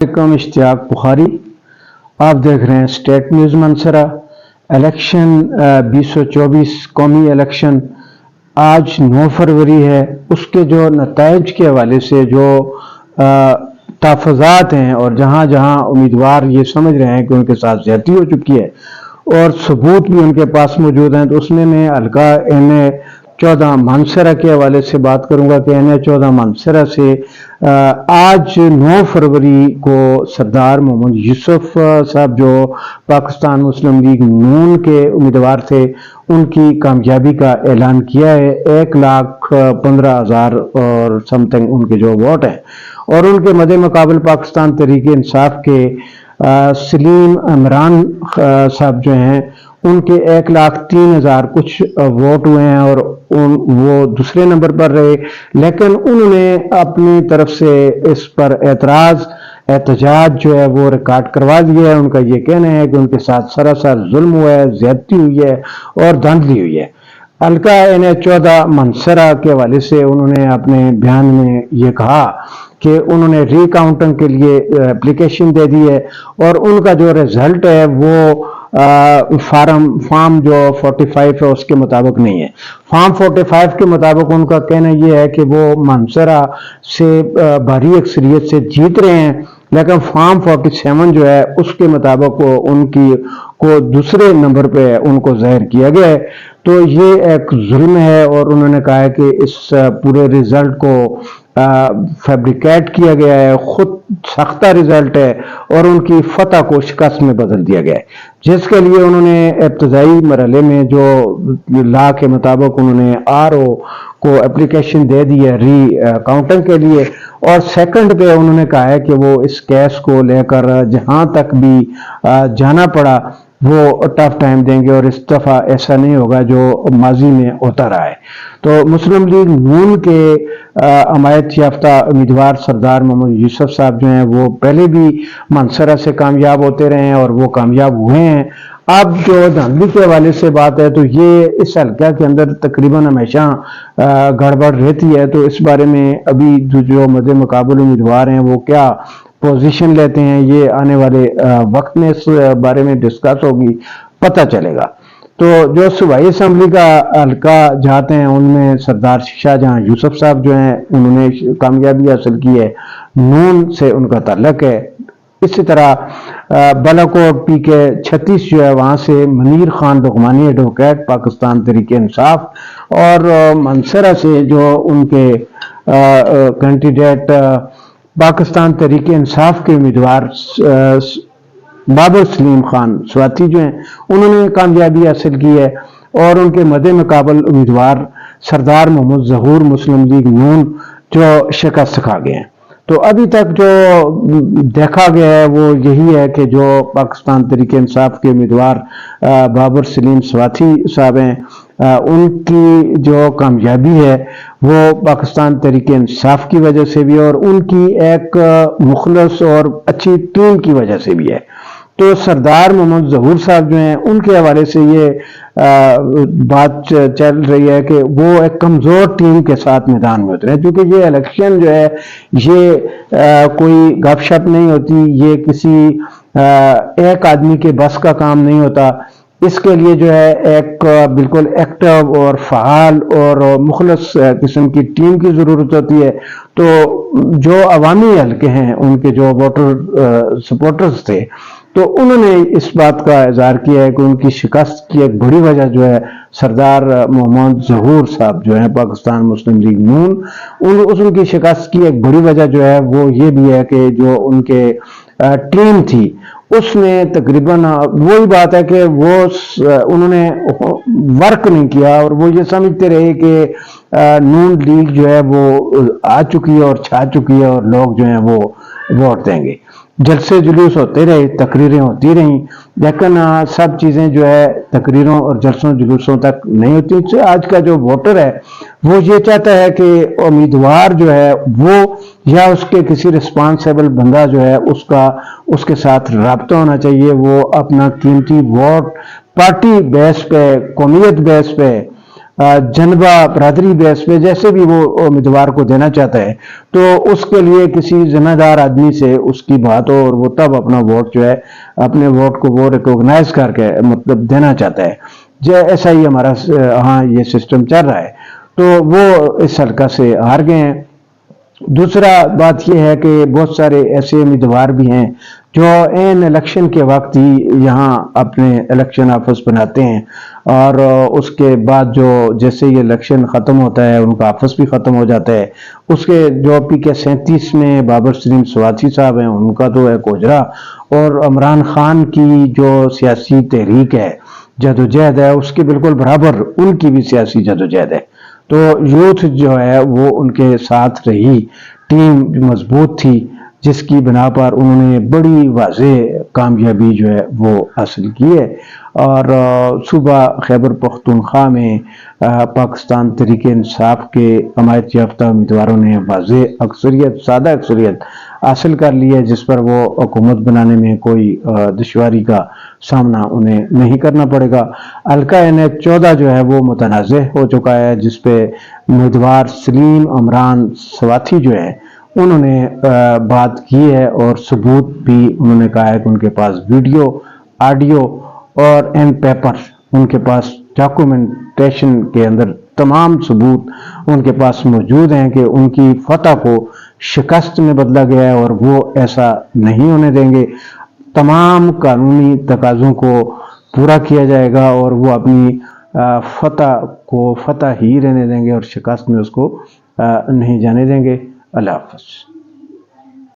वालेकुम, इश्तियाक बुखारी। आप देख रहे हैं स्टेट न्यूज़ मंसरा। इलेक्शन 2024 कौमी इलेक्शन आज 9 फरवरी है। उसके जो नताइज के हवाले से जो तहफ़्फ़ुज़ात हैं और जहाँ जहाँ उम्मीदवार ये समझ रहे हैं कि उनके साथ ज़्यादती हो चुकी है और सबूत भी उनके पास मौजूद हैं, तो उसमें मैं हल्का NA 14 मानसरा के हवाले से बात करूंगा कि NA 14 मानसरा से आज 9 फरवरी को सरदार मोहम्मद यूसुफ साहब जो पाकिस्तान मुस्लिम लीग नून के उम्मीदवार थे, उनकी कामयाबी का ऐलान किया है। 1,15,000 और समथिंग उनके जो वोट हैं, और उनके मद्दे मुकाबल पाकिस्तान तहरीक इंसाफ के सलीम इमरान साहब जो हैं, उनके 1,03,000 कुछ वोट हुए हैं और वो दूसरे नंबर पर रहे। लेकिन उन्होंने अपनी तरफ से इस पर एहतजाज जो है वो रिकॉर्ड करवा दिया है। उनका ये कहना है कि उनके साथ सरासर जुल्म हुआ है, ज्यादती हुई है और धांधली हुई है। हल्का NA 14 मंसरा के हवाले से उन्होंने अपने बयान में ये कहा कि उन्होंने रिकाउंटिंग के लिए एप्लीकेशन दे दी है और उनका जो रिजल्ट है वो फॉर्म जो 45 है उसके मुताबिक नहीं है। फॉर्म 45 के मुताबिक उनका कहना यह है कि वो मंसरा से भारी अक्सरियत से जीत रहे हैं, लेकिन फॉर्म 47 जो है उसके मुताबिक उनकी को दूसरे नंबर पे उनको जाहिर किया गया है। तो ये एक जुल्म है और उन्होंने कहा है कि इस पूरे रिजल्ट को फैब्रिकेट किया गया है, खुद सख्ता रिजल्ट है और उनकी फतह को शिकस्त में बदल दिया गया है, जिसके लिए उन्होंने इब्तदाई मरहले में जो लॉ के मुताबिक उन्होंने RO को एप्लीकेशन दे दी है काउंटिंग के लिए, और सेकंड पे उन्होंने कहा है कि वो इस केस को लेकर जहां तक भी जाना पड़ा वो टफ टाइम देंगे और इस दफा ऐसा नहीं होगा जो माजी में होता रहा है। तो मुस्लिम लीग नून के हमायत याफ्ता उम्मीदवार सरदार मोहम्मद यूसुफ साहब जो हैं वो पहले भी मंसरा से कामयाब होते रहे हैं और वो कामयाब हुए हैं। अब जो धांधली के हवाले से बात है तो ये इस हल्का के अंदर तकरीबन हमेशा गड़बड़ रहती है। तो इस बारे में अभी जो मद्दे मुकाबल उम्मीदवार हैं वो क्या पोजीशन लेते हैं, ये आने वाले वक्त में इस बारे में डिस्कस होगी, पता चलेगा। तो जो सूबाई असम्बली का हल्का जाते हैं उनमें सरदार शाहजहां यूसुफ साहब जो हैं उन्होंने कामयाबी हासिल की है, नून से उनका ताल्लुक है। इसी तरह बालाकोट PK 36 जो है वहां से मनीर खान लुकमानी एडवोकेट पाकिस्तान तहरीक इंसाफ, और मंसरा से जो उनके कैंडिडेट पाकिस्तान तहरीक इंसाफ के उम्मीदवार बाबर सलीम खान स्वाति जो हैं उन्होंने कामयाबी हासिल की है, और उनके मद्दे मुकाबल उम्मीदवार सरदार मोहम्मद जहूर मुस्लिम लीग नून जो शिकस्त खा गए हैं। तो अभी तक जो देखा गया है वो यही है कि जो पाकिस्तान तहरीक इंसाफ के उम्मीदवार बाबर सलीम स्वाति साहब हैं, उनकी जो कामयाबी है वो पाकिस्तान तहरीक इंसाफ की वजह से भी और उनकी एक मुखलस और अच्छी टीम की वजह से भी है। तो सरदार मोहम्मद जहूर साहब जो हैं उनके हवाले से ये बात चल रही है कि वो एक कमज़ोर टीम के साथ मैदान में उतरे, क्योंकि ये इलेक्शन जो है ये कोई गपशप नहीं होती, ये किसी एक आदमी के बस का काम नहीं होता। इसके लिए जो है एक बिल्कुल एक्टिव और फ़ाल और मुखलस किस्म की टीम की ज़रूरत होती है। तो जो अवामी हल्के हैं उनके जो वोटर सपोर्टर्स थे, तो उन्होंने इस बात का इज़हार किया है कि उनकी शिकस्त की एक बड़ी वजह जो है सरदार मोहम्मद जहूर साहब जो है पाकिस्तान मुस्लिम लीग नून, उनकी शिकस्त की एक बड़ी वजह जो है वो ये भी है कि जो उनके टीम थी उसमें तकरीबन वही बात है कि वो उन्होंने वर्क नहीं किया और वो ये समझते रहे कि नून लीग जो है वो आ चुकी है और छा चुकी है और लोग जो हैं वो वोट देंगे। जलसे जुलूस होते रहे, तकरीरें होती रहीं, लेकिन सब चीज़ें जो है तकरीरों और जलसों जुलूसों तक नहीं होती। इससे आज का जो वोटर है वो ये चाहता है कि उम्मीदवार जो है वो या उसके किसी रिस्पॉन्सिबल बंदा जो है उसके साथ राब्ता होना चाहिए। वो अपना कीमती वोट पार्टी बेस पे, कौमियत बेस पे جنبہ برادری بیس پہ جیسے بھی وہ امیدوار کو دینا چاہتا ہے تو اس کے لیے کسی ذمہ دار آدمی سے اس کی بات ہو اور وہ تب اپنا ووٹ جو ہے اپنے ووٹ کو وہ ریکوگنائز کر کے مطلب دینا چاہتا ہے، ایسا ہی ہمارا ہاں یہ سسٹم چل رہا ہے، تو وہ اس حلقہ سے ہار گئے ہیں۔ دوسرا بات یہ ہے کہ بہت سارے ایسے امیدوار بھی ہیں جو این الیکشن کے وقت ہی یہاں اپنے الیکشن آفس بناتے ہیں اور اس کے بعد جیسے یہ الیکشن ختم ہوتا ہے ان کا آفس بھی ختم ہو جاتا ہے۔ اس کے جو PK-37 میں بابر سلیم سواتی صاحب ہیں ان کا تو ہے کوجرا، اور عمران خان کی جو سیاسی تحریک ہے، جدوجہد ہے، اس کے بالکل برابر ان کی بھی سیاسی جدوجہد ہے۔ تو یوتھ جو ہے وہ ان کے ساتھ رہی، ٹیم مضبوط تھی، جس کی بنا پر انہوں نے بڑی واضح کامیابی جو ہے وہ حاصل کی ہے۔ اور صوبہ خیبر پختونخوا میں پاکستان تحریک انصاف کے حمایت یافتہ امیدواروں نے واضح اکثریت، سادہ اکثریت حاصل کر لی ہے، جس پر وہ حکومت بنانے میں کوئی دشواری کا سامنا انہیں نہیں کرنا پڑے گا۔ حلقہ NH-14 جو ہے وہ متنازع ہو چکا ہے، جس پہ امیدوار سلیم عمران سواتی جو ہے انہوں نے بات کی ہے اور ثبوت بھی انہوں نے کہا ہے کہ ان کے پاس ویڈیو، آڈیو اور پیپر، ان کے پاس ڈاکومنٹیشن کے اندر تمام ثبوت ان کے پاس موجود ہیں کہ ان کی فتح کو شکست میں بدلا گیا ہے اور وہ ایسا نہیں ہونے دیں گے۔ تمام قانونی تقاضوں کو پورا کیا جائے گا اور وہ اپنی فتح کو فتح ہی رہنے دیں گے اور شکست میں اس کو نہیں جانے دیں گے۔ اللہ حافظ۔